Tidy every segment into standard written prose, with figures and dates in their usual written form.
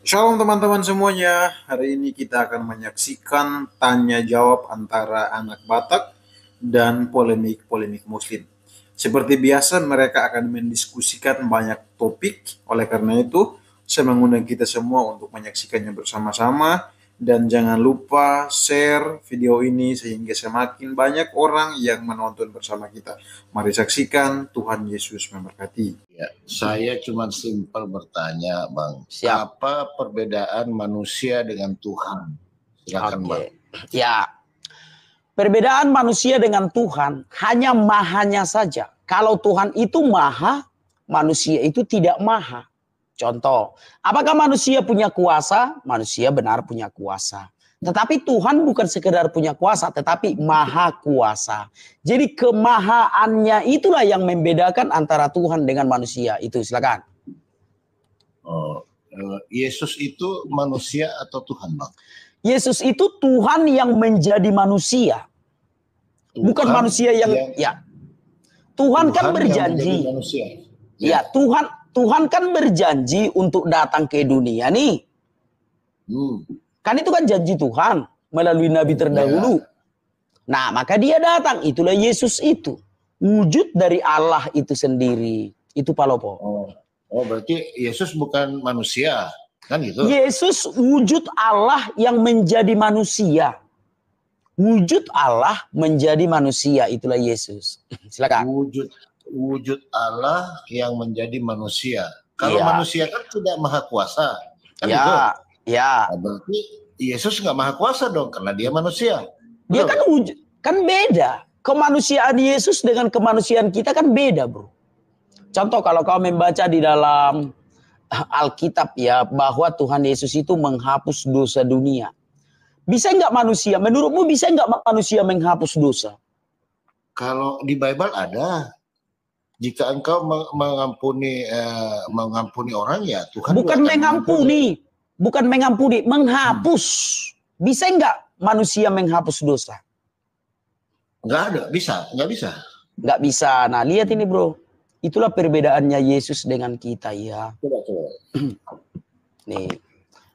Shalom teman-teman semuanya. Hari ini kita akan menyaksikan tanya jawab antara anak Batak dan polemik-polemik Muslim. Seperti biasa mereka akan mendiskusikan banyak topik. Oleh karena itu, saya mengundang kita semua untuk menyaksikannya bersama-sama. Dan jangan lupa share video ini sehingga semakin banyak orang yang menonton bersama kita. Mari saksikan, Tuhan Yesus memberkati. Ya, saya cuma simpel bertanya, Bang. Siap. Apa perbedaan manusia dengan Tuhan? Silakan, Bang. Ya, perbedaan manusia dengan Tuhan hanya mahanya saja. Kalau Tuhan itu maha, manusia itu tidak maha. Contoh, apakah manusia punya kuasa? Manusia benar punya kuasa. Tetapi Tuhan bukan sekedar punya kuasa, tetapi maha kuasa. Jadi kemahaannya itulah yang membedakan antara Tuhan dengan manusia. Itu silakan. Yesus itu manusia atau Tuhan, Bang? Yesus itu Tuhan yang menjadi manusia. Bukan manusia yang ya. Tuhan kan berjanji. Ya, Tuhan kan berjanji untuk datang ke dunia nih. Kan itu kan janji Tuhan melalui nabi terdahulu. Nah, maka dia datang. Itulah Yesus itu. Wujud dari Allah itu sendiri. Itu Palopo. Oh, berarti Yesus bukan manusia. Kan gitu? Yesus wujud Allah yang menjadi manusia. Wujud Allah menjadi manusia. Itulah Yesus. Silakan. Wujud Allah yang menjadi manusia. Kalau manusia kan tidak maha kuasa. Kan gitu? Ya. Nah, berarti Yesus nggak maha kuasa dong karena dia manusia. Dia kan wujud, kan beda. Kemanusiaan Yesus dengan kemanusiaan kita kan beda, bro. Contoh kalau kau membaca di dalam Alkitab ya, bahwa Tuhan Yesus itu menghapus dosa dunia. Bisa nggak manusia? Menurutmu bisa nggak manusia menghapus dosa? Kalau di Bible ada. Jika engkau mengampuni orang ya Tuhan. Bukan mengampuni, menghapus. Bisa nggak manusia menghapus dosa? Nggak bisa. Nggak bisa. Nah, lihat ini, bro. Itulah perbedaannya Yesus dengan kita ya. Coba. Nih.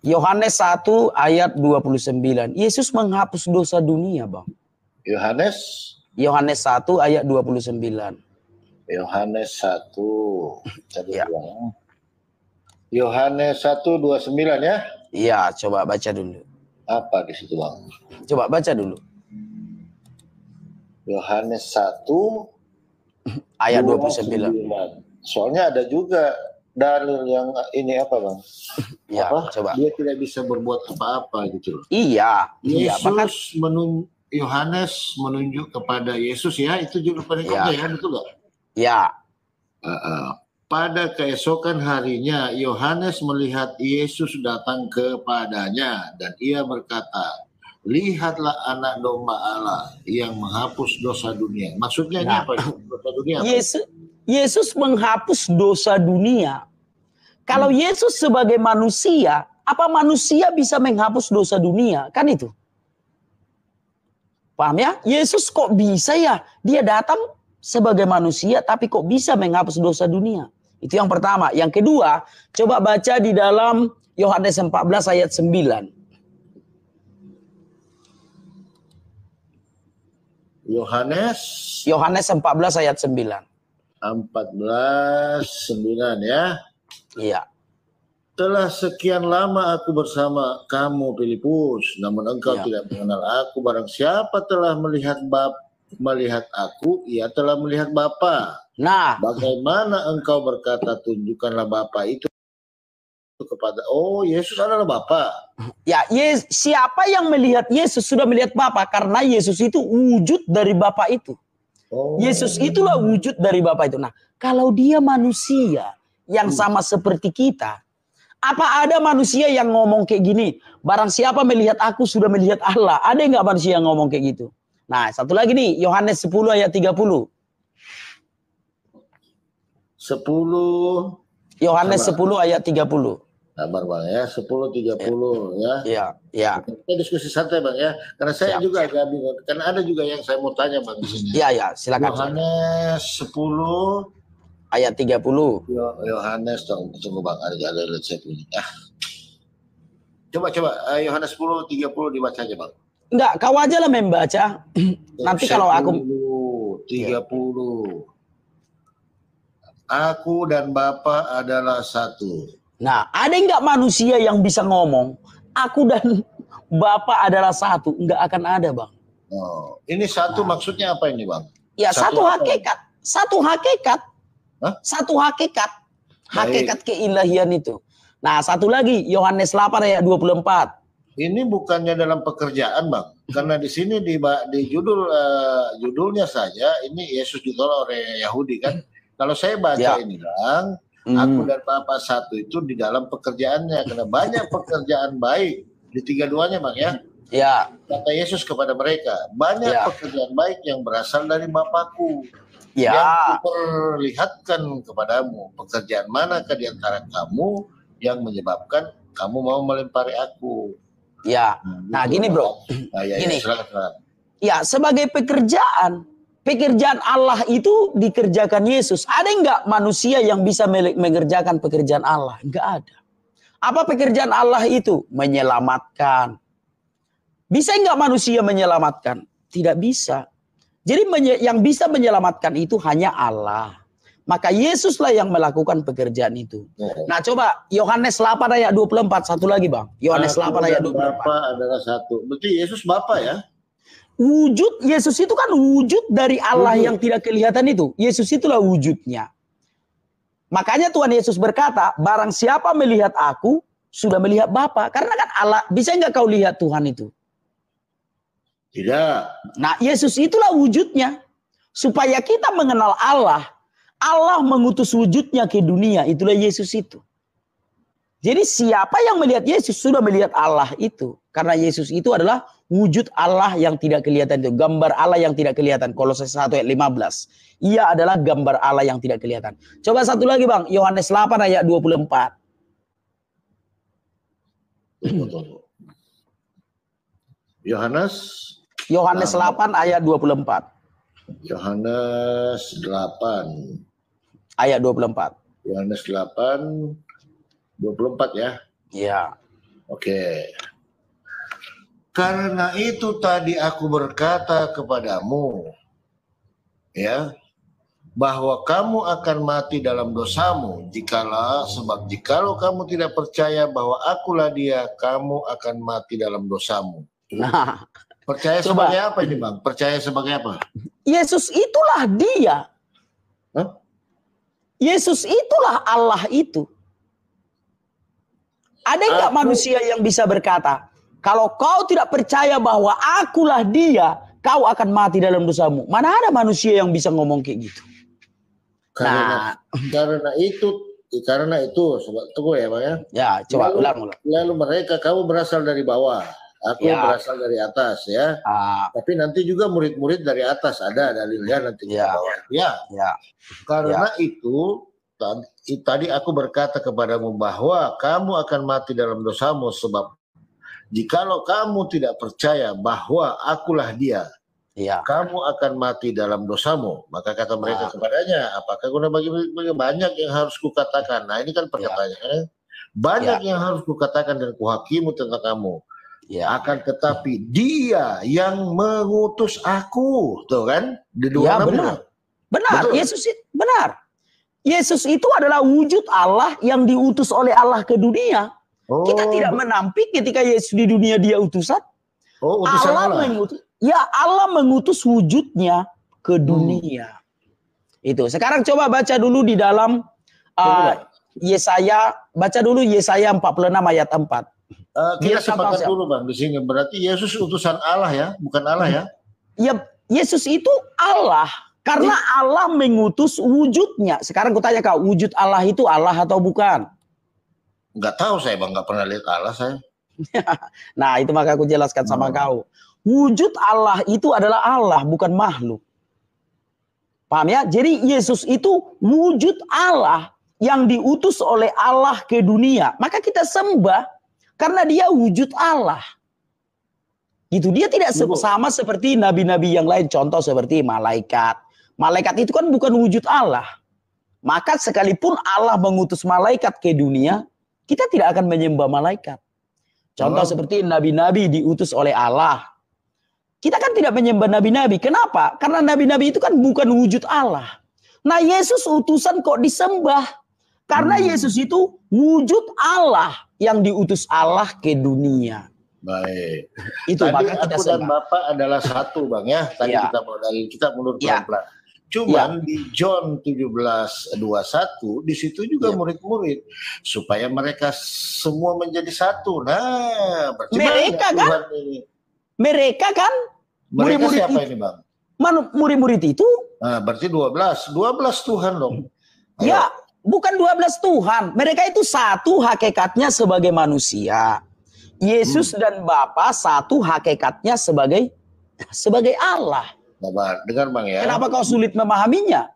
Yohanes 1 ayat 29. Yesus menghapus dosa dunia, Bang. Yohanes 1 ayat 29. Yohanes 1. Yohanes 1:29 ya? Iya, coba baca dulu. Apa di situ, Bang? Coba baca dulu. Yohanes 1 ayat 29. Soalnya ada juga dalil yang ini apa, Bang? Ya, coba. Dia tidak bisa berbuat apa-apa gitu. Iya. Yesus Yohanes menunjuk kepada Yesus ya, itu juga penikmatnya ya, betul nggak? Ya. Pada keesokan harinya Yohanes melihat Yesus datang kepadanya dan ia berkata, lihatlah anak domba Allah yang menghapus dosa dunia. Maksudnya ini apa? Dosa dunia apa? Yesus menghapus dosa dunia. Kalau Yesus sebagai manusia, apa manusia bisa menghapus dosa dunia? Kan itu. Paham ya? Yesus kok bisa ya? Dia datang sebagai manusia tapi kok bisa menghapus dosa dunia? Itu yang pertama. Yang kedua, coba baca di dalam Yohanes 14 ayat 9. Yohanes 14 ayat 9. 14:9 ya. Iya. Telah sekian lama aku bersama kamu, Filipus, namun engkau tidak mengenal aku. Barang siapa telah melihat aku, ia telah melihat Bapa. Nah, bagaimana engkau berkata tunjukkanlah Bapa itu kepada Yesus adalah Bapa. Ya, siapa yang melihat Yesus sudah melihat Bapa karena Yesus itu wujud dari Bapa itu. Yesus itulah wujud dari Bapa itu. Nah, kalau dia manusia yang sama seperti kita, apa ada manusia yang ngomong kayak gini? Barang siapa melihat aku sudah melihat Allah. Ada nggak manusia yang ngomong kayak gitu? Nah, satu lagi nih, Yohanes 10 ayat 30. Yohanes 10 ayat 30. Sabar, Bang ya, 10:30 ya. Iya. Kita diskusi santai, Bang ya. Karena saya juga agak bingung. Karena ada juga yang saya mau tanya, Bang, di sini. Iya, silakan. Yohanes 10 ayat 30. Yohanes, tunggu Bang, ada saya punya. Coba Yohanes 10:30 dibaca aja, Bang. Enggak, kau aja lah membaca. Nanti kalau aku 30. Aku dan Bapa adalah satu. Nah, ada enggak manusia yang bisa ngomong, aku dan Bapa adalah satu? Enggak akan ada, Bang. Oh, ini satu maksudnya apa ini, Bang? Ya, satu hakikat. Satu hakikat. Hah? Satu hakikat. Hakikat keilahian itu. Nah, satu lagi, Yohanes 8 ayat 24. Ini bukannya dalam pekerjaan, Bang. Karena di sini di judulnya saja ini Yesus ditolak oleh Yahudi kan. Kalau saya baca ini, Bang, aku dan Bapa satu itu di dalam pekerjaannya. Karena banyak pekerjaan baik di tiga-duanya, Bang ya. Ya. Kata Yesus kepada mereka, banyak pekerjaan baik yang berasal dari Bapakku. Ya. Yang kuperlihatkan kepadamu, pekerjaan manakah di antara kamu yang menyebabkan kamu mau melempari aku? Ya. Nah, gini, Bro. Gini. Silakan. Ya, sebagai pekerjaan Allah itu dikerjakan Yesus. Ada enggak manusia yang bisa mengerjakan pekerjaan Allah? Enggak ada. Apa pekerjaan Allah itu? Menyelamatkan. Bisa enggak manusia menyelamatkan? Tidak bisa. Jadi yang bisa menyelamatkan itu hanya Allah. Maka Yesuslah yang melakukan pekerjaan itu. Nah, coba Yohanes 8 ayat 24. Satu lagi, Bang. Yohanes 8 ayat 24. Bapa adalah satu. Berarti Yesus Bapa ya? Wujud Yesus itu kan wujud dari Allah yang tidak kelihatan itu. Yesus itulah wujudnya. Makanya Tuhan Yesus berkata, barang siapa melihat aku, sudah melihat Bapa. Karena kan Allah, bisa enggak kau lihat Tuhan itu? Tidak. Nah, Yesus itulah wujudnya. Supaya kita mengenal Allah, Allah mengutus wujudnya ke dunia. Itulah Yesus itu. Jadi siapa yang melihat Yesus sudah melihat Allah itu. Karena Yesus itu adalah wujud Allah yang tidak kelihatan itu. Gambar Allah yang tidak kelihatan. Kolose 1 ayat 15. Ia adalah gambar Allah yang tidak kelihatan. Coba satu lagi, Bang. Yohanes 8 ayat 24. Yohanes 8 ayat 24. Yohanes 8 ayat 24. Yohanes 8 24 ya. Ya. Oke. Karena itu tadi aku berkata kepadamu, ya, bahwa kamu akan mati dalam dosamu, jikalau kamu tidak percaya bahwa akulah dia, kamu akan mati dalam dosamu. Nah, percaya sebagai apa ini, Bang? Percaya sebagai apa? Yesus itulah dia. Hah? Yesus itulah Allah itu. Ada enggak manusia yang bisa berkata, kalau kau tidak percaya bahwa akulah dia, kau akan mati dalam dosamu? Mana ada manusia yang bisa ngomong kayak gitu? Karena itu, tunggu ya, Bang ya. Ya, coba ulang. Lalu mereka, kamu berasal dari bawah, aku berasal dari atas ya. Tapi nanti juga murid-murid dari atas ada dalilnya nanti ke bawah. Ya. Karena itu tadi aku berkata kepadamu bahwa kamu akan mati dalam dosamu, sebab jikalau kamu tidak percaya bahwa akulah dia, kamu akan mati dalam dosamu. Maka kata mereka kepadanya, apakah guna bagi banyak yang harus kukatakan? Nah, ini kan perkataannya. Banyak yang harus kukatakan dan kuhakimu tentang kamu. Akan tetapi dia yang mengutus aku. Tuh kan? Di 26. Benar. Yesus benar. Yesus itu adalah wujud Allah yang diutus oleh Allah ke dunia. Kita tidak menampik ketika Yesus di dunia dia utusan. Utusan Allah. Allah mengutus wujudnya ke dunia. Itu. Sekarang coba baca dulu di dalam Yesaya, baca dulu Yesaya 46 ayat 4. Kita sepakat dulu, Bang, di sini. Berarti Yesus utusan Allah ya, bukan Allah ya? Ya, Yesus itu Allah. Karena Allah mengutus wujudnya. Sekarang aku tanya kau, wujud Allah itu Allah atau bukan? Enggak tahu saya, Bang. Enggak pernah lihat Allah saya. Nah, itu maka aku jelaskan sama kau. Wujud Allah itu adalah Allah, bukan makhluk. Paham ya? Jadi Yesus itu wujud Allah yang diutus oleh Allah ke dunia. Maka kita sembah karena dia wujud Allah. Gitu. Dia tidak sama seperti nabi-nabi yang lain. Contoh seperti malaikat. Malaikat itu kan bukan wujud Allah. Maka sekalipun Allah mengutus malaikat ke dunia, kita tidak akan menyembah malaikat. Contoh seperti nabi-nabi diutus oleh Allah. Kita kan tidak menyembah nabi-nabi. Kenapa? Karena nabi-nabi itu kan bukan wujud Allah. Nah, Yesus utusan kok disembah. Karena Yesus itu wujud Allah yang diutus Allah ke dunia. Baik. Itu tadi maka kita aku dan sembah. Bapak adalah satu, Bang ya. Tadi Ya. kita mau dari kita mundur Ya. pelan-pelan. Cuman di John 17:21 di situ juga murid-murid supaya mereka semua menjadi satu. Nah, Mereka kan? Tuhan ini? Mereka kan Mereka murid-murid siapa itu. ini, Bang? Murid-murid itu Nah, berarti 12 Tuhan dong. Ayo. ya bukan 12 Tuhan. Mereka itu satu hakikatnya sebagai manusia. Yesus dan Bapa satu hakikatnya sebagai Allah. Nah, dengar Bang ya. Kenapa kau sulit memahaminya?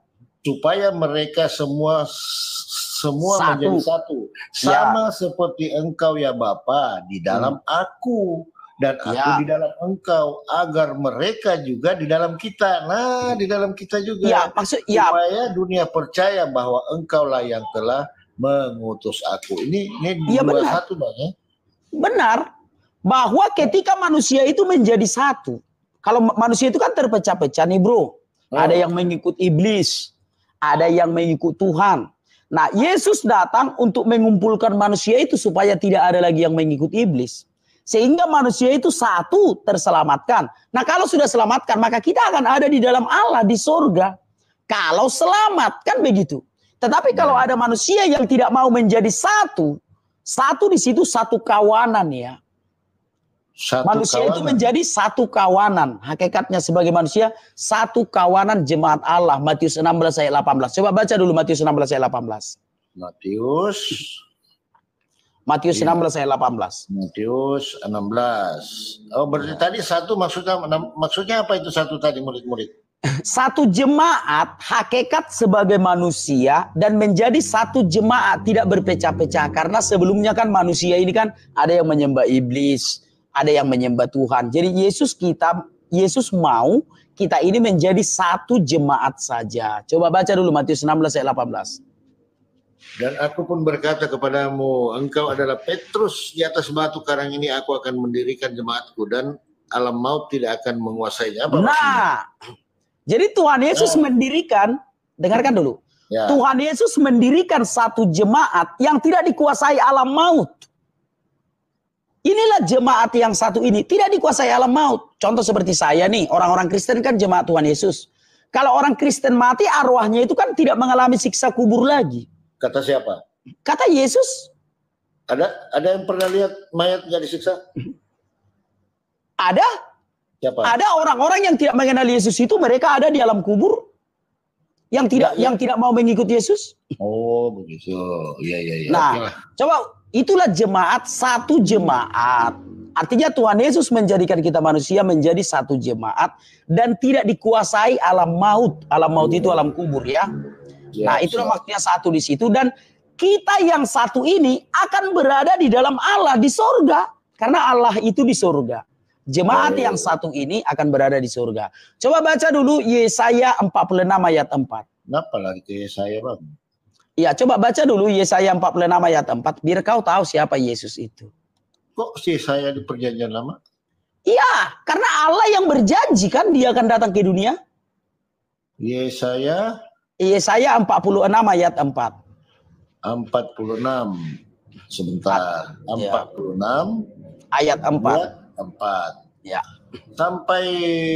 Supaya mereka semua Satu. menjadi satu. Sama seperti Engkau ya Bapa di dalam aku dan aku di dalam Engkau, agar mereka juga di dalam kita. Nah, di dalam kita juga. Ya, supaya dunia percaya bahwa Engkaulah yang telah mengutus aku. Ini ya, 21 Bang ya. Benar. Bahwa ketika manusia itu menjadi satu. Kalau manusia itu kan terpecah-pecah nih bro. Ada yang mengikut iblis. Ada yang mengikut Tuhan. Nah, Yesus datang untuk mengumpulkan manusia itu supaya tidak ada lagi yang mengikut iblis. Sehingga manusia itu satu terselamatkan. Nah, kalau sudah selamatkan, maka kita akan ada di dalam Allah, di surga. Kalau selamat, kan begitu. Tetapi kalau ada manusia yang tidak mau menjadi satu di situ satu kawanan ya. Manusia itu menjadi satu kawanan. Hakikatnya sebagai manusia, satu kawanan jemaat Allah. Matius 16 ayat 18. Coba baca dulu Matius 16 ayat 18. Matius 16 ayat 18. Matius 16. Oh, berarti tadi satu maksudnya apa itu satu tadi murid-murid? Satu jemaat hakikat sebagai manusia dan menjadi satu jemaat tidak berpecah-pecah. Karena sebelumnya kan manusia ini kan ada yang menyembah iblis, ada yang menyembah Tuhan. Jadi Yesus mau kita ini menjadi satu jemaat saja. Coba baca dulu Matius 16 ayat 18. Dan aku pun berkata kepadamu, engkau adalah Petrus, di atas batu karang ini aku akan mendirikan jemaatku dan alam maut tidak akan menguasainya. Apa maksudnya? Jadi Tuhan Yesus mendirikan, dengarkan dulu. Ya. Tuhan Yesus mendirikan satu jemaat yang tidak dikuasai alam maut. Inilah jemaat yang satu ini, tidak dikuasai alam maut. Contoh seperti saya nih, orang-orang Kristen kan jemaat Tuhan Yesus. Kalau orang Kristen mati, arwahnya itu kan tidak mengalami siksa kubur lagi. Kata siapa? Kata Yesus. Ada yang pernah lihat mayat nggak disiksa? Ada. Siapa? Ada orang-orang yang tidak mengenal Yesus itu, mereka ada di alam kubur yang tidak mau mengikut Yesus. Oh, begitu. Iya. Nah, coba itulah jemaat, satu jemaat. Artinya Tuhan Yesus menjadikan kita manusia menjadi satu jemaat dan tidak dikuasai alam maut. Alam maut itu alam kubur ya. Nah, itulah maksudnya satu di situ, dan kita yang satu ini akan berada di dalam Allah di surga karena Allah itu di surga. Jemaat yang satu ini akan berada di surga. Coba baca dulu Yesaya 46 ayat 4. Kenapa lari ke Yesaya, Bang? Iya, coba baca dulu Yesaya 46 ayat 4 biar kau tahu siapa Yesus itu. Kok Yesaya di perjanjian lama? Iya, karena Allah yang berjanji kan dia akan datang ke dunia. Yesaya 46 ayat 4. 46. Sebentar. 46 ayat 4. 4. Ya. Sampai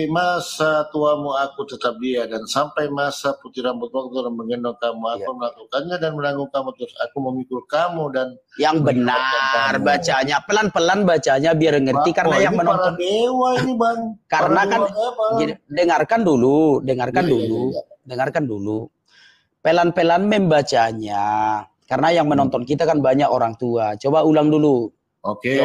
masa tuamu aku tetap dia, dan sampai masa putih rambut waktu dan menggendong kamu aku melakukannya dan menanggung kamu, terus aku memikul kamu dan yang benar bacanya, pelan-pelan bacanya biar ngerti. Bapak, karena yang menonton para dewa ini Bang. Karena kan dengarkan dulu. Pelan-pelan membacanya. Karena yang menonton kita kan banyak orang tua. Coba ulang dulu. Oke.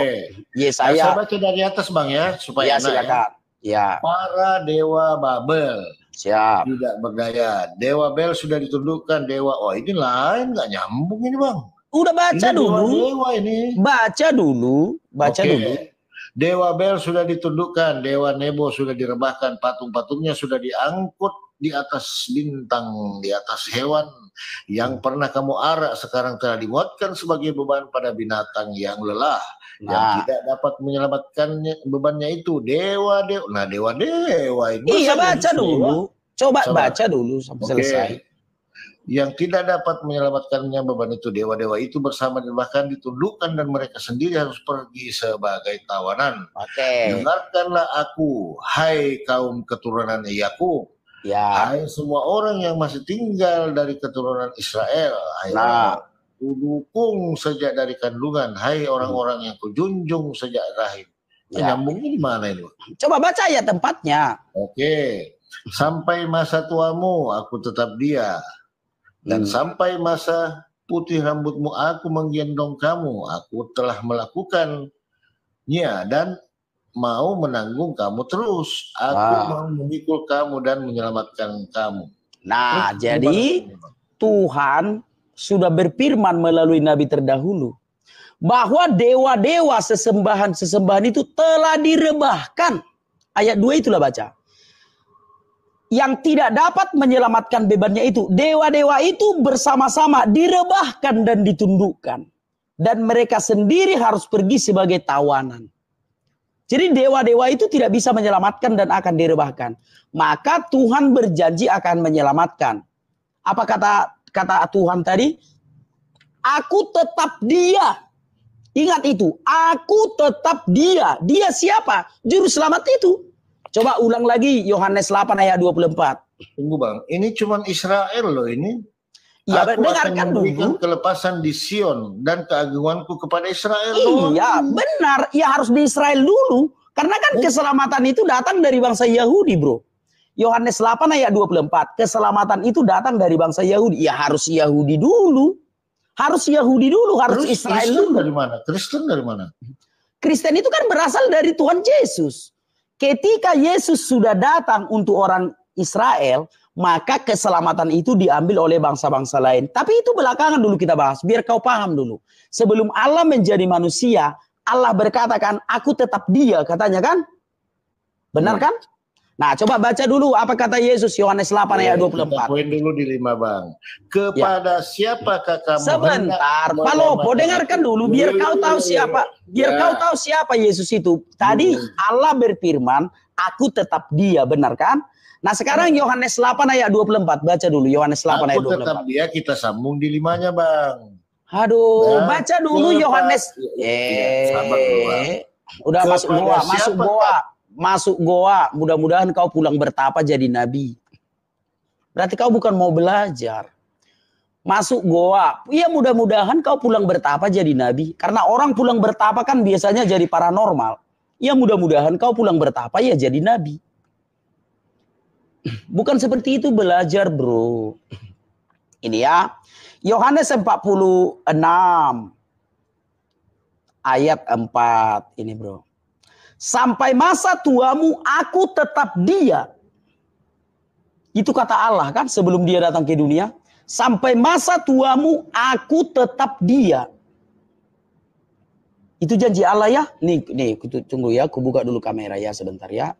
Yesaya. Saya baca dari atas Bang ya, supaya silakan. Ya. Para dewa Babel. Siap. Tidak berdaya. Dewa Bel sudah ditundukkan. ini lain, nggak nyambung ini Bang. Udah baca ini dulu. Dewa ini. Baca dulu. Dulu. Dewa Bel sudah ditundukkan. Dewa Nebo sudah direbahkan. Patung-patungnya sudah diangkut di atas bintang, di atas hewan yang pernah kamu arak sekarang telah dimuatkan sebagai beban pada binatang yang lelah, yang tidak dapat menyelamatkannya bebannya itu dewa-dewa. Nah, dewa-dewa ini Iya, masa baca Yesus dulu. dewa? Coba Sabar. baca dulu sampai Oke. selesai. Yang tidak dapat menyelamatkannya beban itu dewa-dewa itu bersama bahkan ditundukkan dan mereka sendiri harus pergi sebagai tawanan. Oke. Dengarkanlah aku, hai kaum keturunan Yakub. Ya. Hai semua orang yang masih tinggal dari keturunan Israel. Hai orang kudukung sejak dari kandungan. Hai orang-orang yang kujunjung sejak rahim. Ya. Nyambungnya di mana ini? Coba baca ya tempatnya. Oke. Sampai masa tuamu aku tetap dia. Dan sampai masa putih rambutmu aku menggendong kamu. Aku telah melakukannya dan mau menanggung kamu terus. Aku mau memikul kamu dan menyelamatkan kamu. Nah, jadi Tuhan sudah berfirman melalui nabi terdahulu bahwa dewa-dewa sesembahan itu telah direbahkan. Ayat 2 itulah baca. Yang tidak dapat menyelamatkan bebannya itu. Dewa-dewa itu bersama-sama direbahkan dan ditundukkan. Dan mereka sendiri harus pergi sebagai tawanan. Jadi dewa-dewa itu tidak bisa menyelamatkan dan akan direbahkan. Maka Tuhan berjanji akan menyelamatkan. Apa kata Tuhan tadi? Aku tetap dia. Ingat itu. Aku tetap dia. Dia siapa? Juru selamat itu. Coba ulang lagi Yohanes 8 ayat 24. Tunggu Bang, ini cuman Israel loh ini. Ya, aku dengarkan akan memberikan dulu. kelepasan di Sion dan keagunganku kepada Israel. Iya, benar. Ya harus di Israel dulu. Karena kan keselamatan itu datang dari bangsa Yahudi, bro. Yohanes 8 ayat 24. Keselamatan itu datang dari bangsa Yahudi. Ya harus Yahudi dulu. Harus Yahudi dulu, harus Terus Israel Kristen dulu. dari mana? Kristen dari mana? Kristen itu kan berasal dari Tuhan Yesus. Ketika Yesus sudah datang untuk orang Israel, maka keselamatan itu diambil oleh bangsa-bangsa lain. Tapi itu belakangan dulu kita bahas, biar kau paham dulu. Sebelum Allah menjadi manusia, Allah berkatakan, aku tetap dia, katanya kan? Benar kan? Nah, coba baca dulu apa kata Yesus, Yohanes 8 ayat 24. Kita poin dulu di 5 Bang. Kepada siapakah kamu sebentar, Pak Lopo, dengarkan dulu biar kau tahu siapa. Biar kau tahu siapa Yesus itu. Tadi Allah berfirman, aku tetap dia, benar kan? Nah, sekarang Yohanes 8 ayat 24. Baca dulu Yohanes 8 ayat 24. Aku tetap dia, kita sambung di 5-nya, Bang. Aduh, baca dulu Yohanes. Udah masuk goa, masuk goa. Masuk goa, mudah-mudahan kau pulang bertapa jadi nabi. Berarti kau bukan mau belajar. Masuk goa, iya mudah-mudahan kau pulang bertapa jadi nabi. Karena orang pulang bertapa kan biasanya jadi paranormal. Ya mudah-mudahan kau pulang bertapa ya jadi nabi. Bukan seperti itu belajar, bro. Ini ya, Yohanes 46 ayat 4 ini, bro. Sampai masa tuamu aku tetap dia. Itu kata Allah kan sebelum dia datang ke dunia. Sampai masa tuamu aku tetap dia. Itu janji Allah ya. Nih tunggu ya, aku buka dulu kamera ya sebentar ya.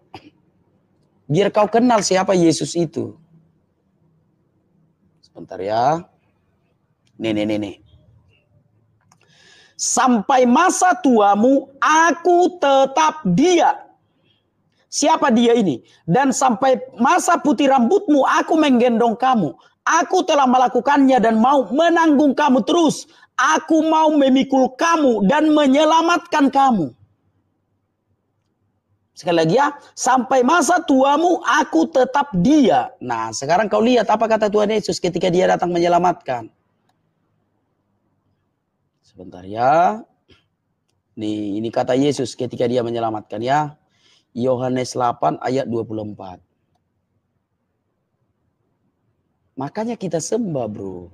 Biar kau kenal siapa Yesus itu. Sebentar ya. Nih. Sampai masa tuamu aku tetap dia. Siapa dia ini? Dan sampai masa putih rambutmu aku menggendong kamu. Aku telah melakukannya dan mau menanggung kamu terus. Aku mau memikul kamu dan menyelamatkan kamu. Sekali lagi ya. Sampai masa tuamu aku tetap dia. Nah, sekarang kau lihat apa kata Tuhan Yesus ketika dia datang menyelamatkan. Sebentar ya. Nih, ini kata Yesus ketika dia menyelamatkan ya. Yohanes 8 ayat 24. Makanya kita sembah, bro.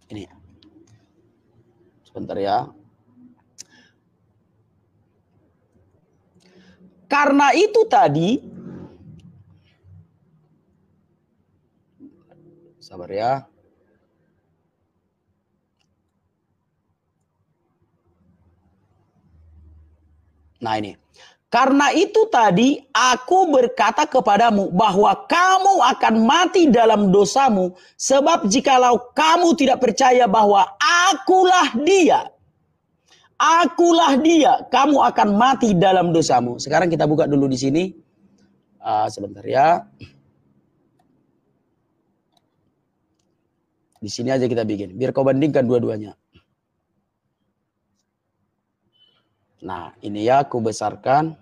Ini. Sebentar ya. Karena itu tadi. Sabar ya. Nah ini. Karena itu tadi aku berkata kepadamu bahwa kamu akan mati dalam dosamu. Sebab jikalau kamu tidak percaya bahwa akulah dia, kamu akan mati dalam dosamu. Sekarang kita buka dulu di sini. Sebentar ya. Di sini aja kita bikin. Biar kau bandingkan dua-duanya. Nah, ini ya aku besarkan.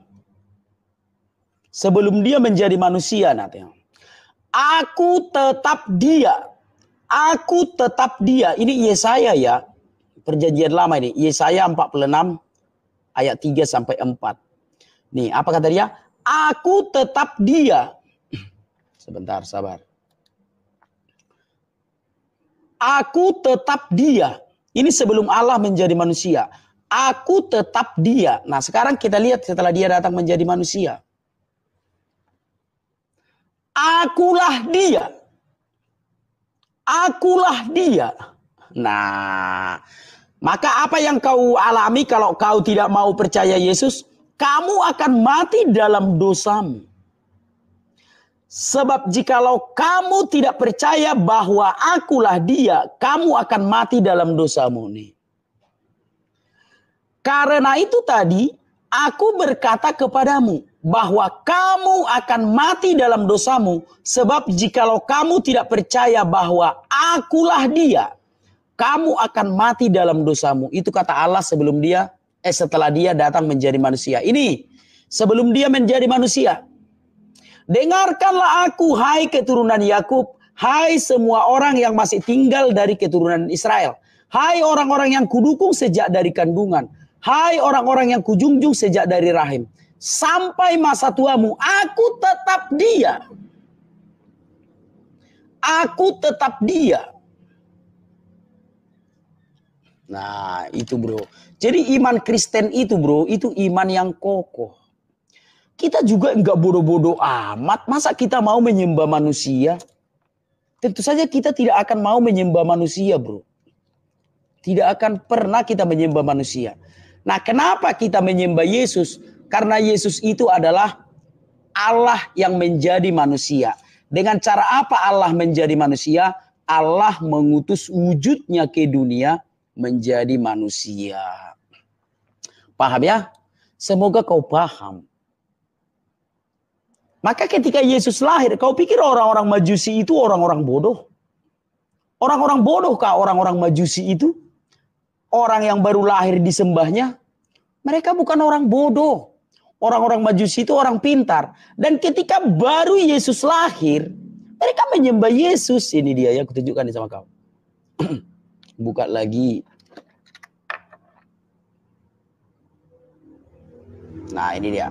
Sebelum dia menjadi manusia, nanti. Aku tetap dia. Aku tetap dia. Ini Yesaya ya. Perjanjian lama ini. Yesaya 46 ayat 3 sampai 4. Nih, apa kata dia? Aku tetap dia. Sebentar, sabar. Aku tetap dia. Ini sebelum Allah menjadi manusia. Aku tetap dia. Nah, sekarang kita lihat setelah dia datang menjadi manusia. Akulah dia. Akulah dia. Nah, maka apa yang kau alami kalau kau tidak mau percaya Yesus? Kamu akan mati dalam dosamu. Sebab jikalau kamu tidak percaya bahwa akulah dia, kamu akan mati dalam dosamu nih. Karena itu tadi aku berkata kepadamu bahwa kamu akan mati dalam dosamu. Sebab jikalau kamu tidak percaya bahwa akulah dia, kamu akan mati dalam dosamu. Itu kata Allah sebelum dia, setelah dia datang menjadi manusia. Ini sebelum dia menjadi manusia. Dengarkanlah aku, hai keturunan Yakub, hai semua orang yang masih tinggal dari keturunan Israel. Hai orang-orang yang kudukung sejak dari kandungan. Hai orang-orang yang kujunjung sejak dari rahim. Sampai masa tuamu, aku tetap dia. Aku tetap dia. Nah, itu bro. Jadi iman Kristen itu bro, itu iman yang kokoh. Kita juga enggak bodoh-bodoh amat. Masa kita mau menyembah manusia? Tentu saja kita tidak akan mau menyembah manusia bro. Tidak akan pernah kita menyembah manusia. Nah, kenapa kita menyembah Yesus? Karena Yesus itu adalah Allah yang menjadi manusia. Dengan cara apa Allah menjadi manusia? Allah mengutus wujudnya ke dunia menjadi manusia. Paham ya? Semoga kau paham. Maka ketika Yesus lahir, kau pikir orang-orang Majusi itu orang-orang bodoh? Orang-orang bodoh kah orang-orang Majusi itu? Orang yang baru lahir disembahnya? Mereka bukan orang bodoh. Orang-orang Majusi itu orang pintar. Dan ketika baru Yesus lahir, mereka menyembah Yesus. Ini dia ya, aku tunjukkan sama kau. Buka lagi. Nah, ini dia.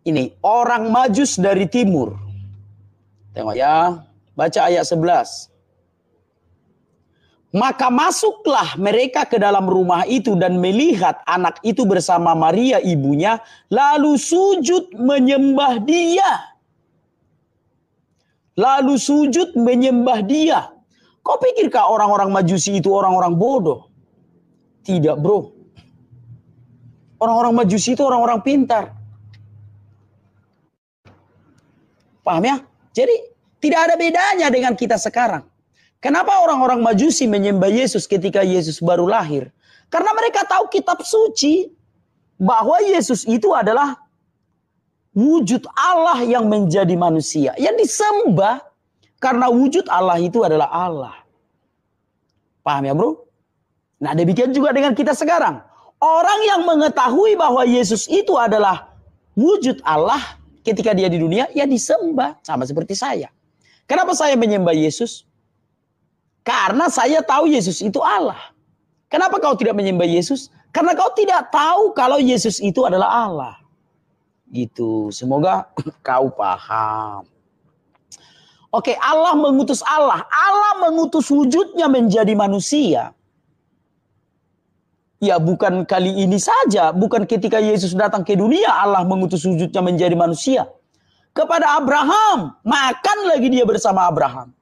Ini orang Majus dari timur. Tengok ya, baca ayat 11. Maka masuklah mereka ke dalam rumah itu dan melihat anak itu bersama Maria ibunya, lalu sujud menyembah dia. Lalu sujud menyembah dia. Kau pikirkah orang-orang Majusi itu orang-orang bodoh? Tidak bro. Orang-orang Majusi itu orang-orang pintar. Paham ya? Jadi tidak ada bedanya dengan kita sekarang. Kenapa orang-orang Majusi menyembah Yesus ketika Yesus baru lahir? Karena mereka tahu kitab suci bahwa Yesus itu adalah wujud Allah yang menjadi manusia. Yang disembah karena wujud Allah itu adalah Allah. Paham ya bro? Nah demikian juga dengan kita sekarang. Orang yang mengetahui bahwa Yesus itu adalah wujud Allah ketika dia di dunia, ya disembah. Sama seperti saya. Kenapa saya menyembah Yesus? Karena saya tahu Yesus itu Allah. Kenapa kau tidak menyembah Yesus? Karena kau tidak tahu kalau Yesus itu adalah Allah. Gitu. Semoga kau paham. Oke, Allah mengutus Allah. Allah mengutus wujudnya menjadi manusia. Ya bukan kali ini saja. Bukan ketika Yesus datang ke dunia Allah mengutus wujudnya menjadi manusia. Kepada Abraham. Makan lagi dia bersama Abraham.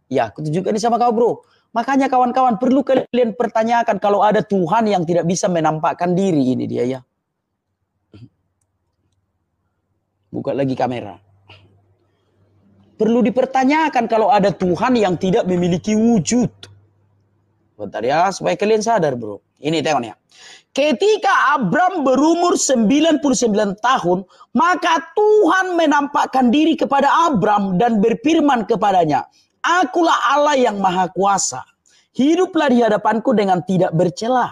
Ya, aku tunjukkan ini sama kau bro. Makanya kawan-kawan perlu kalian pertanyakan kalau ada Tuhan yang tidak bisa menampakkan diri. Ini dia ya. Buka lagi kamera. Perlu dipertanyakan kalau ada Tuhan yang tidak memiliki wujud. Bentar ya, supaya kalian sadar bro. Ini tengok ya. Ketika Abram berumur 99 tahun, maka Tuhan menampakkan diri kepada Abram dan berfirman kepadanya, "Akulah Allah yang Maha Kuasa. Hiduplah di hadapanku dengan tidak bercela."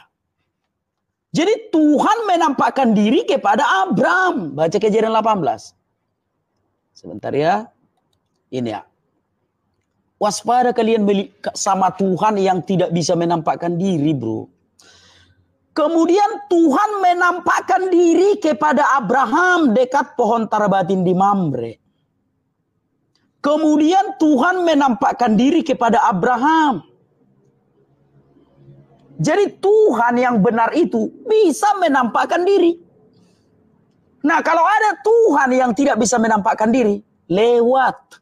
Jadi Tuhan menampakkan diri kepada Abram. Baca Kejadian 18. Sebentar ya. Ini ya. Waspada kalian sama Tuhan yang tidak bisa menampakkan diri bro. Kemudian Tuhan menampakkan diri kepada Abraham dekat pohon tarabatin di Mamre. Kemudian Tuhan menampakkan diri kepada Abraham. Jadi Tuhan yang benar itu bisa menampakkan diri. Nah kalau ada Tuhan yang tidak bisa menampakkan diri, lewat.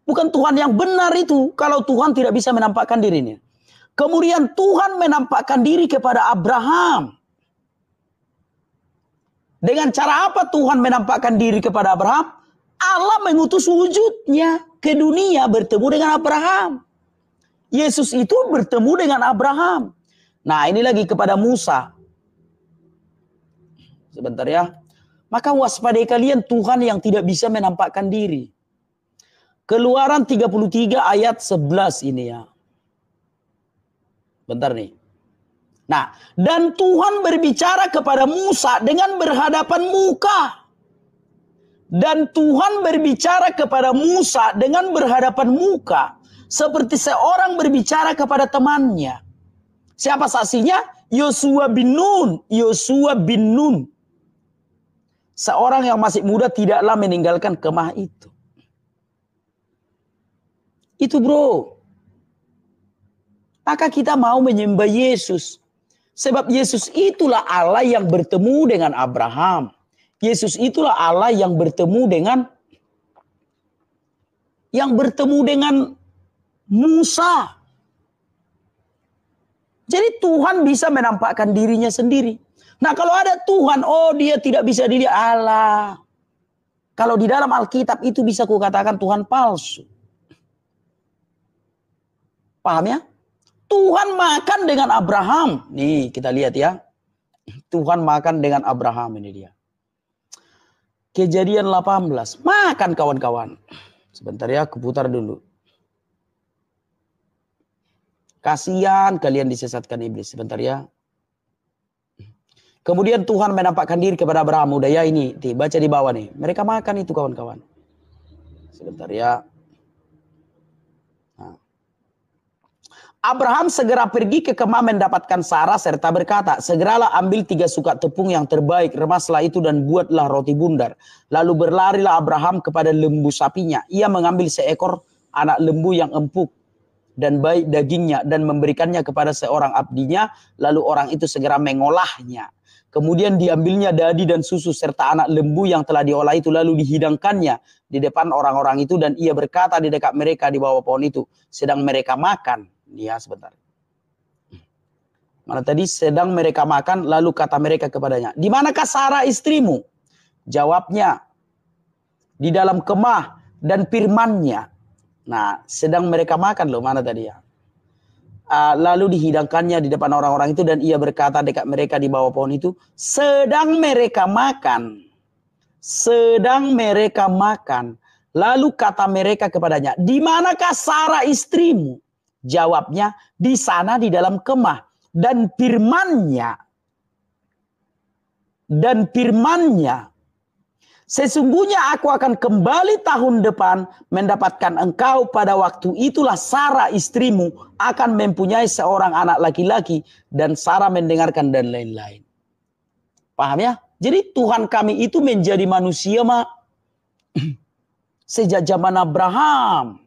Bukan Tuhan yang benar itu kalau Tuhan tidak bisa menampakkan dirinya. Kemudian Tuhan menampakkan diri kepada Abraham. Dengan cara apa Tuhan menampakkan diri kepada Abraham? Allah mengutus wujudnya ke dunia bertemu dengan Abraham. Yesus itu bertemu dengan Abraham. Nah ini lagi kepada Musa. Sebentar ya. Maka waspadai kalian Tuhan yang tidak bisa menampakkan diri. Keluaran 33 ayat 11 ini ya. Bentar nih. Nah, dan Tuhan berbicara kepada Musa dengan berhadapan muka. Dan Tuhan berbicara kepada Musa dengan berhadapan muka. Seperti seorang berbicara kepada temannya. Siapa saksinya? Yosua bin Nun. Yosua bin Nun. Seorang yang masih muda tidaklah meninggalkan kemah itu. Itu bro. Maka kita mau menyembah Yesus. Sebab Yesus itulah Allah yang bertemu dengan Abraham. Yesus itulah Allah yang bertemu dengan Musa. Jadi Tuhan bisa menampakkan dirinya sendiri. Nah kalau ada Tuhan, oh dia tidak bisa dilihat Allah. Kalau di dalam Alkitab itu bisa kukatakan Tuhan palsu. Paham ya? Tuhan makan dengan Abraham. Nih kita lihat ya. Tuhan makan dengan Abraham ini dia. Kejadian 18. Makan kawan-kawan. Sebentar ya, kuputar dulu. Kasihan kalian disesatkan iblis. Sebentar ya. Kemudian Tuhan menampakkan diri kepada Abraham. Udah ya ini. Baca di bawah nih. Mereka makan itu kawan-kawan. Sebentar ya. Abraham segera pergi ke kemah mendapatkan Sarah serta berkata, segeralah ambil 3 sukat tepung yang terbaik, remaslah itu dan buatlah roti bundar. Lalu berlarilah Abraham kepada lembu sapinya. Ia mengambil seekor anak lembu yang empuk dan baik dagingnya dan memberikannya kepada seorang abdinya. Lalu orang itu segera mengolahnya. Kemudian diambilnya dadi dan susu serta anak lembu yang telah diolah itu lalu dihidangkannya di depan orang-orang itu. Dan ia berkata di dekat mereka di bawah pohon itu, sedang mereka makan. Ya sebentar. Mana tadi sedang mereka makan lalu kata mereka kepadanya, di manakah Sarah istrimu? Jawabnya, di dalam kemah dan firman-Nya. Nah sedang mereka makan loh, mana tadi ya. Lalu dihidangkannya di depan orang-orang itu dan ia berkata dekat mereka di bawah pohon itu, sedang mereka makan. Sedang mereka makan. Lalu kata mereka kepadanya, di manakah Sarah istrimu? Jawabnya, di sana di dalam kemah. Dan firman-Nya, sesungguhnya aku akan kembali tahun depan mendapatkan engkau, pada waktu itulah Sarah istrimu akan mempunyai seorang anak laki-laki dan Sarah mendengarkan dan lain-lain. Paham ya? Jadi Tuhan kami itu menjadi manusia sejak zaman Abraham.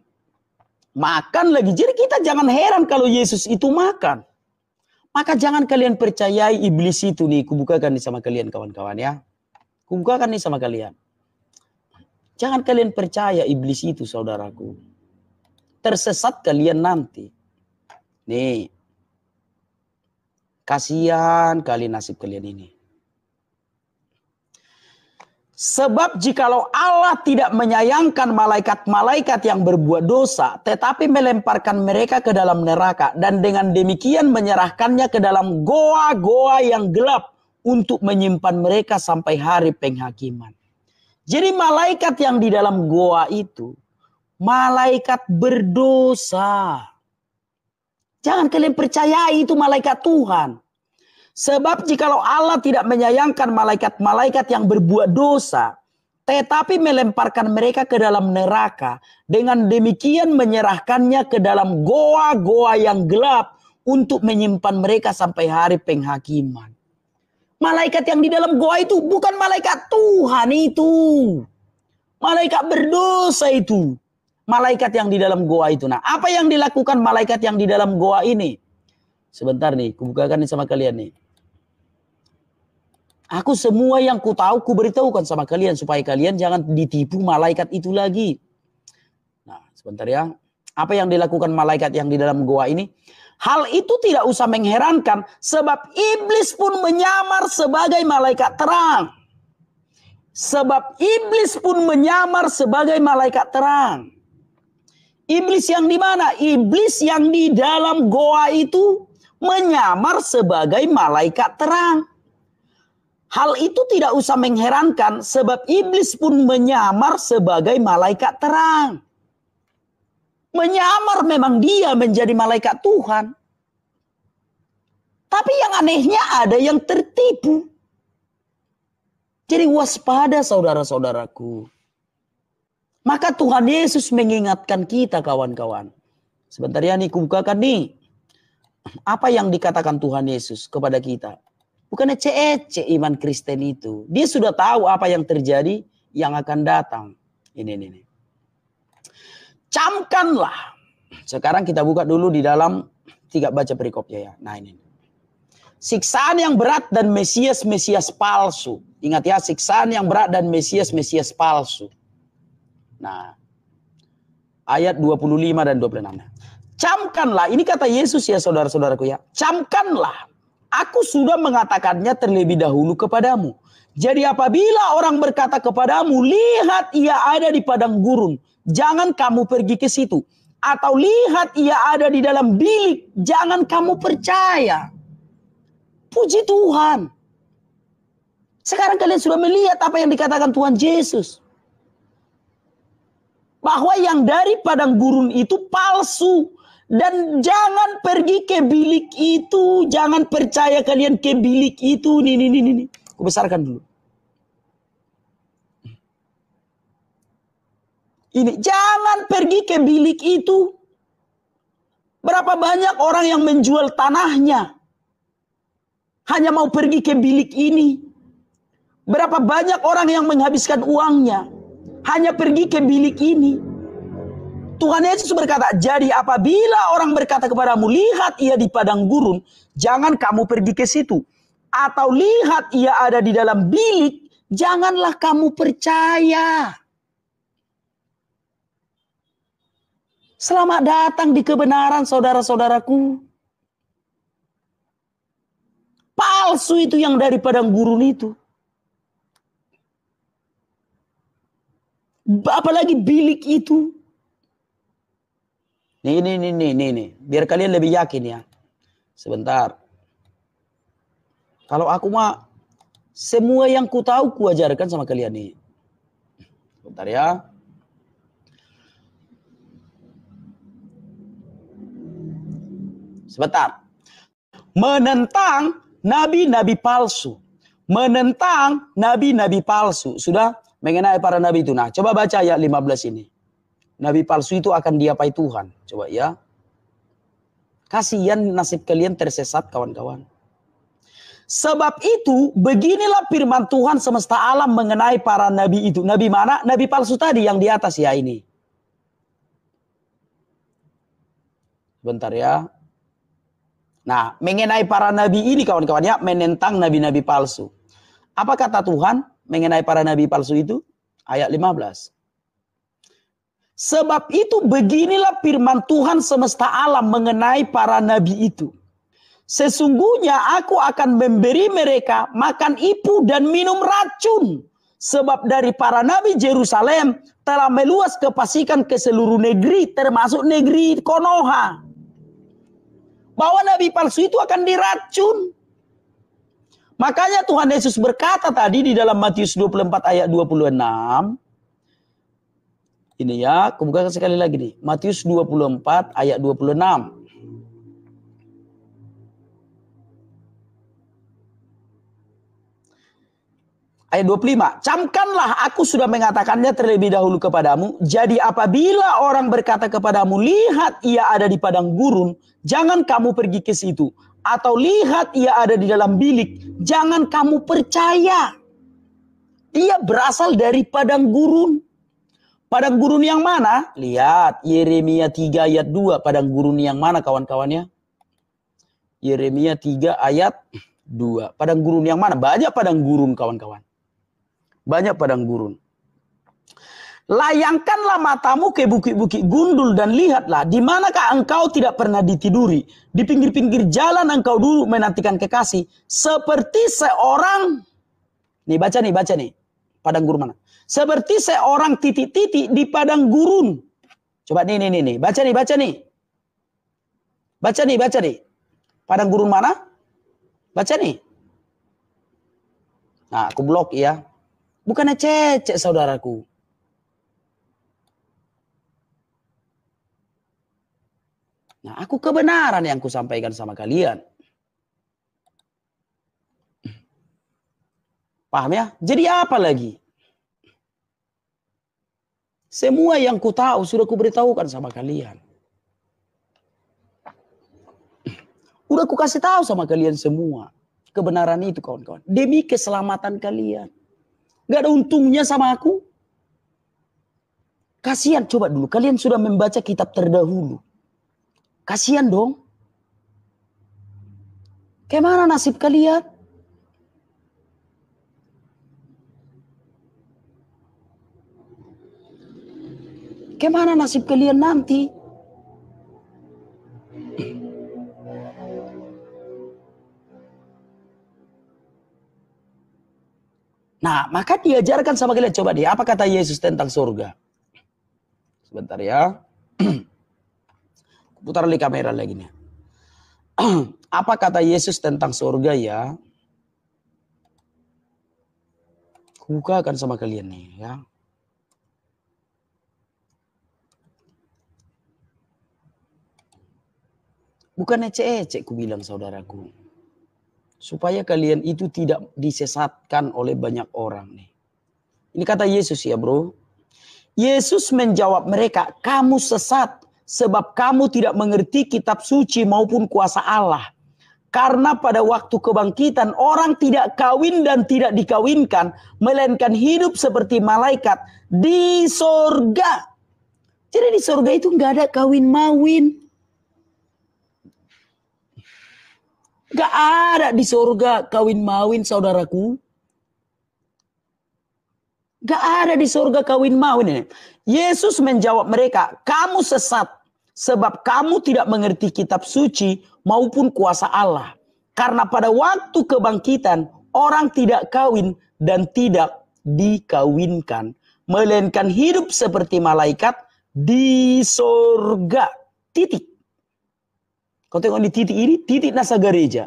Makan lagi. Jadi kita jangan heran kalau Yesus itu makan. Maka jangan kalian percayai iblis itu nih. Kubukakan nih sama kalian kawan-kawan ya. Kubukakan nih sama kalian. Jangan kalian percaya iblis itu saudaraku. Tersesat kalian nanti. Nih. Kasihan kali nasib kalian ini. Sebab jikalau Allah tidak menyayangkan malaikat-malaikat yang berbuat dosa, tetapi melemparkan mereka ke dalam neraka, dan dengan demikian menyerahkannya ke dalam goa-goa yang gelap untuk menyimpan mereka sampai hari penghakiman. Jadi malaikat yang di dalam goa itu, malaikat berdosa. Jangan kalian percayai itu malaikat Tuhan. Sebab jikalau Allah tidak menyayangkan malaikat-malaikat yang berbuat dosa, tetapi melemparkan mereka ke dalam neraka, dengan demikian menyerahkannya ke dalam goa-goa yang gelap untuk menyimpan mereka sampai hari penghakiman. Malaikat yang di dalam goa itu bukan malaikat Tuhan itu. Malaikat berdosa itu. Malaikat yang di dalam goa itu. Nah, apa yang dilakukan malaikat yang di dalam goa ini? Sebentar nih, kubukakan ini sama kalian nih. Aku semua yang ku tahu ku beritahukan sama kalian supaya kalian jangan ditipu malaikat itu lagi. Nah, sebentar ya. Apa yang dilakukan malaikat yang di dalam goa ini? Hal itu tidak usah mengherankan sebab iblis pun menyamar sebagai malaikat terang. Sebab iblis pun menyamar sebagai malaikat terang. Iblis yang di mana? Iblis yang di dalam goa itu menyamar sebagai malaikat terang. Hal itu tidak usah mengherankan sebab iblis pun menyamar sebagai malaikat terang. Menyamar memang dia menjadi malaikat Tuhan. Tapi yang anehnya ada yang tertipu. Jadi waspada saudara-saudaraku. Maka Tuhan Yesus mengingatkan kita kawan-kawan. Sebentar ya nih, kubukakan nih. Apa yang dikatakan Tuhan Yesus kepada kita? Bukannya ece iman Kristen itu. Dia sudah tahu apa yang terjadi, yang akan datang. Ini. Camkanlah. Sekarang kita buka dulu di dalam 3 baca perikopnya ya. Nah ini. Siksaan yang berat dan Mesias palsu. Ingat ya, siksaan yang berat dan Mesias palsu. Nah, ayat 25 dan 26. Camkanlah, ini kata Yesus ya saudara-saudaraku ya. Camkanlah, aku sudah mengatakannya terlebih dahulu kepadamu. Jadi apabila orang berkata kepadamu, lihat ia ada di padang gurun, jangan kamu pergi ke situ. Atau lihat ia ada di dalam bilik, jangan kamu percaya. Puji Tuhan. Sekarang kalian sudah melihat apa yang dikatakan Tuhan Yesus. Bahwa yang dari padang gurun itu palsu. Dan jangan pergi ke bilik itu. Jangan percaya kalian ke bilik itu. Nih. Aku besarkan dulu. Ini. Jangan pergi ke bilik itu. Berapa banyak orang yang menjual tanahnya. Hanya mau pergi ke bilik ini. Berapa banyak orang yang menghabiskan uangnya. Hanya pergi ke bilik ini. Tuhan Yesus berkata, jadi apabila orang berkata kepadamu, lihat ia di padang gurun, jangan kamu pergi ke situ. Atau lihat ia ada di dalam bilik, janganlah kamu percaya. Selamat datang di kebenaran saudara-saudaraku. Palsu itu yang dari padang gurun itu. Apalagi bilik itu. Nih. Biar kalian lebih yakin ya. Sebentar. Kalau aku mah semua yang ku tahu ku ajarkan sama kalian nih. Sebentar ya. Sebentar. Menentang nabi-nabi palsu. Menentang nabi-nabi palsu. Sudah? Mengenai para nabi itu. Nah, coba baca ayat 15 ini. Nabi palsu itu akan diapai Tuhan. Coba ya. Kasihan nasib kalian tersesat kawan-kawan. Sebab itu, beginilah firman Tuhan semesta alam mengenai para nabi itu. Nabi mana? Nabi palsu tadi yang di atas ya ini. Bentar ya. Nah, mengenai para nabi ini kawan-kawan ya. Menentang nabi-nabi palsu. Apa kata Tuhan mengenai para nabi palsu itu? Ayat 15. Sebab itu beginilah firman Tuhan semesta alam mengenai para nabi itu. Sesungguhnya aku akan memberi mereka makan ipu dan minum racun. Sebab dari para nabi Yerusalem telah meluas kepastikan ke seluruh negeri, termasuk negeri Konoha, bahwa nabi palsu itu akan diracun. Makanya Tuhan Yesus berkata tadi di dalam Matius 24 ayat 26. Ini ya, aku bukakan sekali lagi nih. Matius 24 ayat 26. Ayat 25, camkanlah aku sudah mengatakannya terlebih dahulu kepadamu. Jadi apabila orang berkata kepadamu, lihat ia ada di padang gurun, jangan kamu pergi ke situ. Atau lihat ia ada di dalam bilik, jangan kamu percaya. Dia berasal dari padang gurun. Padang gurun yang mana? Lihat Yeremia 3 ayat 2. Padang gurun yang mana kawan-kawannya? Yeremia 3 ayat 2. Padang gurun yang mana? Banyak padang gurun kawan-kawan. Banyak padang gurun. Layangkanlah matamu ke bukit-bukit gundul dan lihatlah di manakah engkau tidak pernah ditiduri. Di pinggir-pinggir jalan engkau dulu menantikan kekasih. Seperti seorang, nih baca nih. Padang gurun mana? Seperti seorang titik-titik di padang gurun. Coba nih. Baca nih. Padang gurun mana? Baca nih. Nah, aku blok ya. Bukannya cecek saudaraku. Nah, aku kebenaran yang aku sampaikan sama kalian. Paham ya? Jadi apa lagi? Semua yang ku tahu sudah ku beritahukan sama kalian. Udah ku kasih tahu sama kalian semua. Kebenaran itu kawan-kawan. Demi keselamatan kalian. Gak ada untungnya sama aku. Kasihan, coba dulu. Kalian sudah membaca kitab terdahulu. Kasihan dong. Kemana nasib kalian? Kemana nasib kalian nanti? Nah, maka diajarkan sama kalian. Coba deh, apa kata Yesus tentang surga? Sebentar ya. Putar lagi kamera lagi nih. Apa kata Yesus tentang surga ya? Bukakan sama kalian nih ya. Bukan ecek-ecek ku bilang saudaraku. Supaya kalian itu tidak disesatkan oleh banyak orang nih. Ini kata Yesus ya bro. Yesus menjawab mereka, kamu sesat sebab kamu tidak mengerti kitab suci maupun kuasa Allah. Karena pada waktu kebangkitan orang tidak kawin dan tidak dikawinkan, melainkan hidup seperti malaikat di sorga. Jadi di sorga itu nggak ada kawin-mawin. Gak ada di surga kawin-mawin saudaraku. Gak ada di surga kawin-mawin. Yesus menjawab mereka, kamu sesat sebab kamu tidak mengerti kitab suci maupun kuasa Allah. Karena pada waktu kebangkitan orang tidak kawin dan tidak dikawinkan, melainkan hidup seperti malaikat di surga. Titik. Kau tengok di titik ini, titik nasa gereja.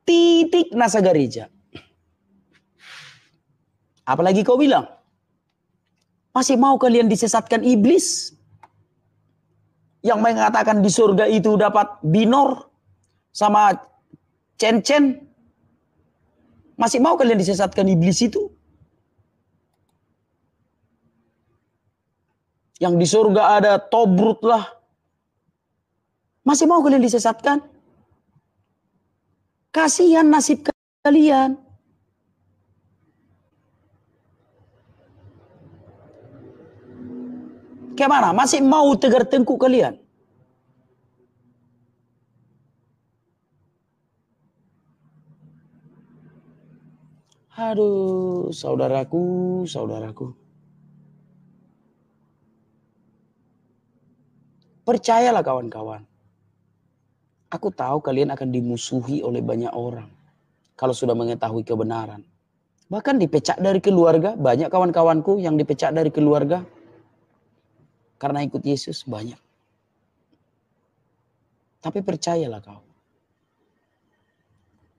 Titik nasa gereja. Apalagi kau bilang, masih mau kalian disesatkan iblis? Yang mengatakan di surga itu dapat binor sama cen-cen. Masih mau kalian disesatkan iblis itu? Yang di surga ada Tobrut lah. Masih mau kalian disesatkan? Kasihan nasib kalian. Kemana? Masih mau tegar tengkuk kalian? Aduh, saudaraku. Percayalah kawan-kawan. Aku tahu kalian akan dimusuhi oleh banyak orang. Kalau sudah mengetahui kebenaran. Bahkan dipecat dari keluarga. Banyak kawan-kawanku yang dipecat dari keluarga karena ikut Yesus, banyak. Tapi percayalah kau,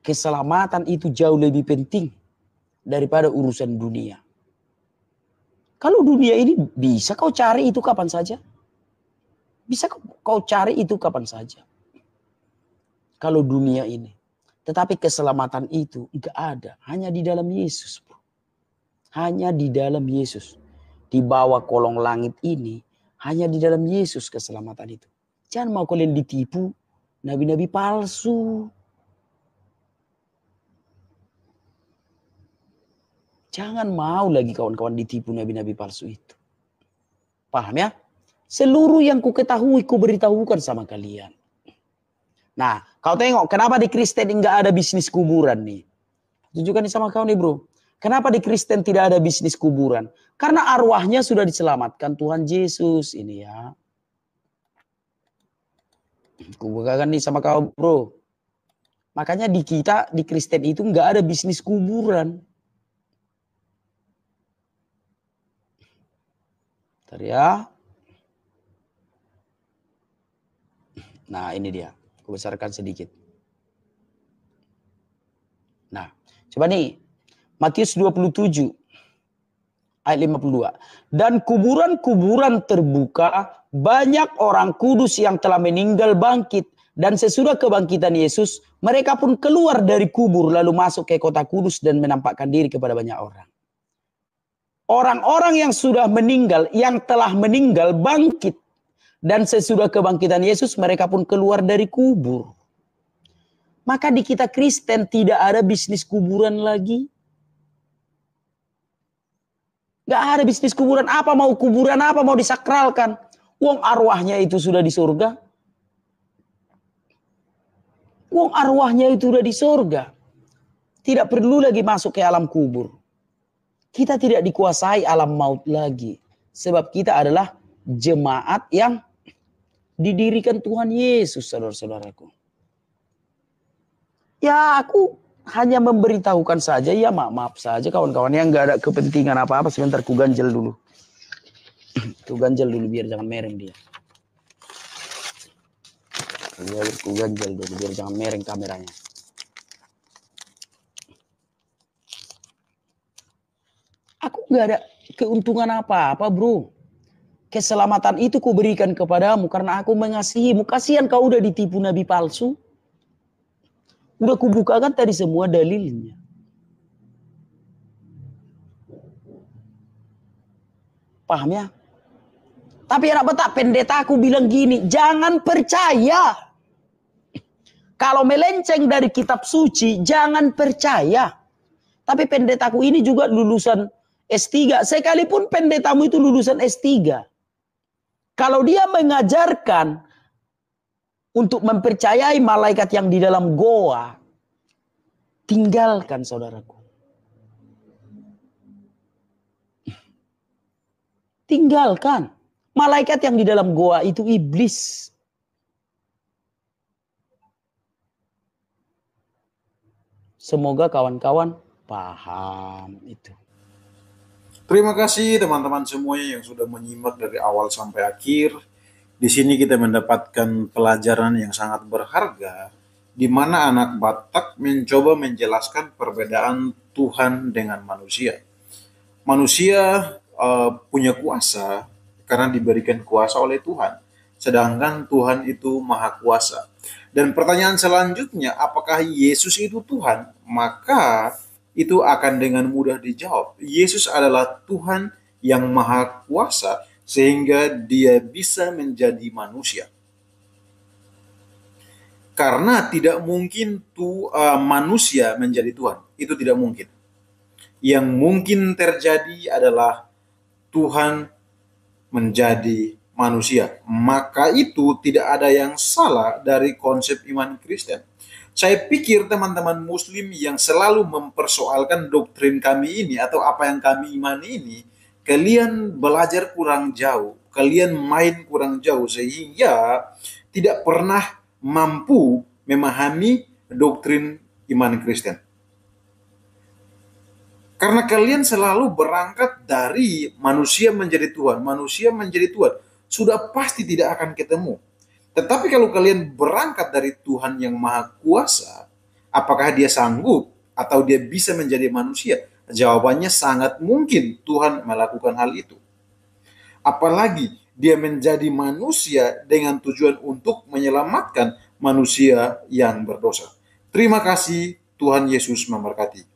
keselamatan itu jauh lebih penting daripada urusan dunia. Kalau dunia ini bisa kau cari itu kapan saja. Bisa kau cari itu kapan saja. Kalau dunia ini. Tetapi keselamatan itu enggak ada. Hanya di dalam Yesus, bro. Hanya di dalam Yesus. Di bawah kolong langit ini, hanya di dalam Yesus keselamatan itu. Jangan mau kalian ditipu nabi-nabi palsu. Jangan mau lagi kawan-kawan ditipu nabi-nabi palsu itu. Paham ya? Seluruh yang ku ketahui ku beritahukan sama kalian. Nah, kau tengok kenapa di Kristen enggak ada bisnis kuburan nih. Tunjukkan nih sama kau nih bro. Kenapa di Kristen tidak ada bisnis kuburan? Karena arwahnya sudah diselamatkan Tuhan Yesus ini ya. Ku bukakan nih sama kau bro. Makanya di kita, di Kristen itu enggak ada bisnis kuburan. Bentar ya. Nah ini dia. Aku besarkan sedikit. Nah coba nih. Matius 27. Ayat 52. Dan kuburan-kuburan terbuka. Banyak orang kudus yang telah meninggal bangkit. Dan sesudah kebangkitan Yesus. Mereka pun keluar dari kubur. Lalu masuk ke kota kudus. Dan menampakkan diri kepada banyak orang. Orang-orang yang sudah meninggal, yang telah meninggal bangkit. Dan sesudah kebangkitan Yesus mereka pun keluar dari kubur. Maka di kita Kristen tidak ada bisnis kuburan lagi. Gak ada bisnis kuburan. Apa mau kuburan, apa mau disakralkan. Wong arwahnya itu sudah di surga. Wong arwahnya itu sudah di surga. Tidak perlu lagi masuk ke alam kubur. Kita tidak dikuasai alam maut lagi. Sebab kita adalah jemaat yang didirikan Tuhan Yesus, saudara-saudaraku. Ya aku hanya memberitahukan saja, ya maaf saja kawan-kawan yang gak ada kepentingan apa-apa. Sebentar ku ganjel dulu. Ku ganjel dulu biar jangan mereng dia. Ku ganjel dulu biar jangan mereng kameranya. Aku gak ada keuntungan apa-apa bro. Keselamatan itu ku berikan kepadamu karena aku mengasihimu. Kasihan kau udah ditipu nabi palsu. Udah kubukakan tadi semua dalilnya. Paham ya? Tapi anak betak pendeta aku bilang gini. Jangan percaya. Kalau melenceng dari kitab suci. Jangan percaya. Tapi pendetaku ini juga lulusan S3. Sekalipun pendetamu itu lulusan S3. Kalau dia mengajarkan untuk mempercayai malaikat yang di dalam goa, tinggalkan saudaraku. Tinggalkan. Malaikat yang di dalam goa itu iblis. Semoga kawan-kawan paham itu. Terima kasih teman-teman semuanya yang sudah menyimak dari awal sampai akhir. Di sini kita mendapatkan pelajaran yang sangat berharga, di mana anak Batak mencoba menjelaskan perbedaan Tuhan dengan manusia. Manusia punya kuasa karena diberikan kuasa oleh Tuhan, sedangkan Tuhan itu maha kuasa. Dan pertanyaan selanjutnya, apakah Yesus itu Tuhan? Maka itu akan dengan mudah dijawab. Yesus adalah Tuhan yang maha kuasa sehingga dia bisa menjadi manusia. Karena tidak mungkin manusia menjadi Tuhan. Itu tidak mungkin. Yang mungkin terjadi adalah Tuhan menjadi manusia. Maka itu tidak ada yang salah dari konsep iman Kristen. Saya pikir teman-teman muslim yang selalu mempersoalkan doktrin kami ini atau apa yang kami imani ini, kalian belajar kurang jauh, kalian main kurang jauh sehingga tidak pernah mampu memahami doktrin iman Kristen. Karena kalian selalu berangkat dari manusia menjadi Tuhan, manusia menjadi Tuhan. Sudah pasti tidak akan ketemu. Tetapi kalau kalian berangkat dari Tuhan yang Maha Kuasa, apakah dia sanggup atau dia bisa menjadi manusia? Jawabannya sangat mungkin Tuhan melakukan hal itu. Apalagi dia menjadi manusia dengan tujuan untuk menyelamatkan manusia yang berdosa. Terima kasih, Tuhan Yesus memberkati.